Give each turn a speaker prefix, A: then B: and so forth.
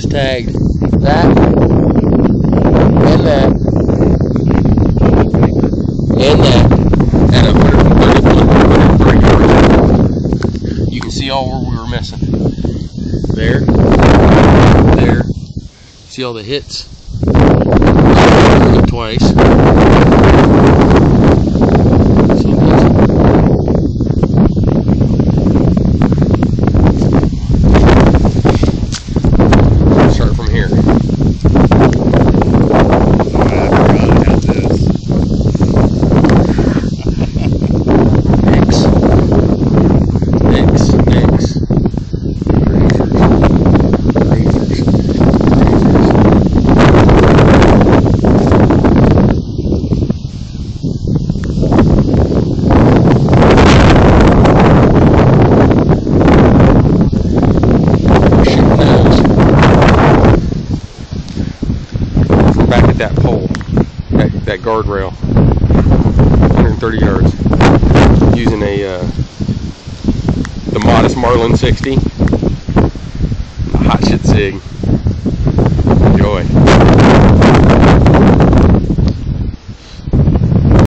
A: just tagged that and that and that at 130 yards. You can see all where we were missing. There, there. See all the hits? Twice. Start from here. Back at that pole, that guardrail, 130 yards, using the Modest Marlin 60, a hot shit sig. Enjoy.